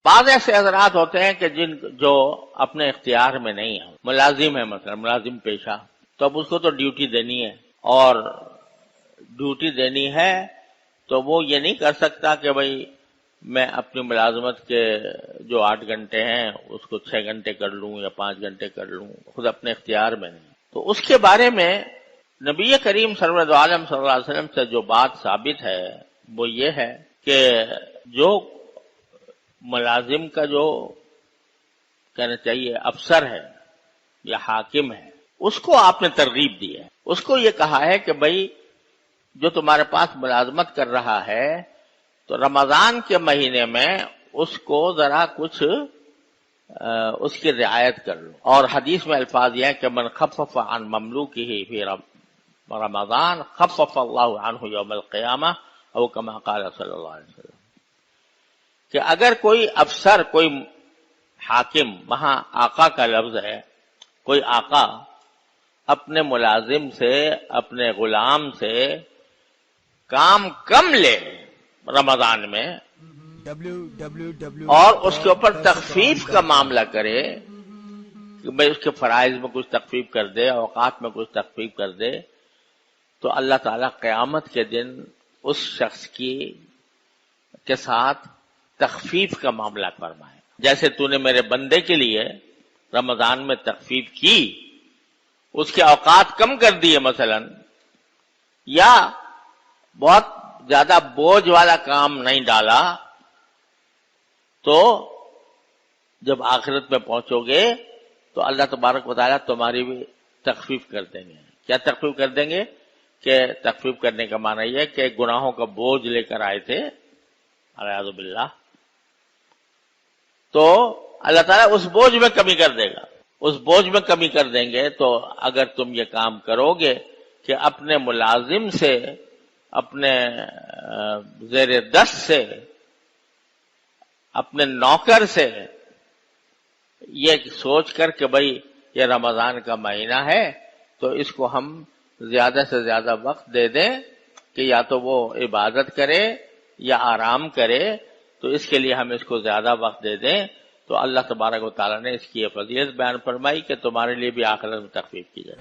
بعض ایسے حضرات ہوتے ہیں کہ جو اپنے اختیار میں نہیں ہیں، ملازم ہے، مثلا ملازم پیشہ، تو اب اس کو تو ڈیوٹی دینی ہے، اور ڈیوٹی دینی ہے تو وہ یہ نہیں کر سکتا کہ بھئی میں اپنی ملازمت کے جو 8 گھنٹے ہیں اس کو 6 گھنٹے کر لوں یا 5 گھنٹے کر لوں، خود اپنے اختیار میں نہیں۔ تو اس کے بارے میں نبی کریم سرور عالم صلی اللہ علیہ وسلم سے جو بات ثابت ہے وہ یہ ہے کہ جو ملازم کا جو کہنا چاہیے افسر ہے یا حاکم ہے، اس کو آپ نے ترغیب دی ہے، اس کو یہ کہا ہے کہ بھئی جو تمہارے پاس ملازمت کر رہا ہے تو رمضان کے مہینے میں اس کو ذرا کچھ اس کی رعایت کر لو، اور حدیث میں الفاظ یہ ہے کہ من خفف عن مملوکہ فی رمضان خفف اللہ عنہ یوم القیامہ او کما قال صلی اللہ علیہ وسلم، کہ اگر کوئی افسر، کوئی حاکم، وہاں آقا کا لفظ ہے، کوئی آقا اپنے ملازم سے، اپنے غلام سے کام کم لے رمضان میں اور اس کے اوپر تخفیف کا معاملہ کرے کہ بھئی اس کے فرائض میں کچھ تخفیف کر دے، اوقات میں کچھ تخفیف کر دے، تو اللہ تعالیٰ قیامت کے دن اس شخص کے ساتھ تخفیف کا معاملہ فرمائے۔ جیسے تو نے میرے بندے کے لیے رمضان میں تخفیف کی، اس کے اوقات کم کر دیے مثلا، یا بہت زیادہ بوجھ والا کام نہیں ڈالا، تو جب آخرت میں پہنچو گے تو اللہ تبارک و تعالیٰ تمہاری بھی تخفیف کر دیں گے۔ کیا تخفیف کر دیں گے؟ کہ تخفیف کرنے کا معنی یہ ہے کہ گناہوں کا بوجھ لے کر آئے تھے اعوذ باللہ، تو اللہ تعالیٰ اس بوجھ میں کمی کر دے گا، اس بوجھ میں کمی کر دیں گے۔ تو اگر تم یہ کام کرو گے کہ اپنے ملازم سے، اپنے زیر دست سے، اپنے نوکر سے یہ سوچ کر کہ بھئی یہ رمضان کا مہینہ ہے تو اس کو ہم زیادہ سے زیادہ وقت دے دیں کہ یا تو وہ عبادت کرے یا آرام کرے، تو اس کے لیے ہم اس کو زیادہ وقت دے دیں، تو اللہ تبارک و تعالیٰ نے اس کی یہ فضیلت بیان فرمائی کہ تمہارے لیے بھی آخرت میں تخفیف کی جائے۔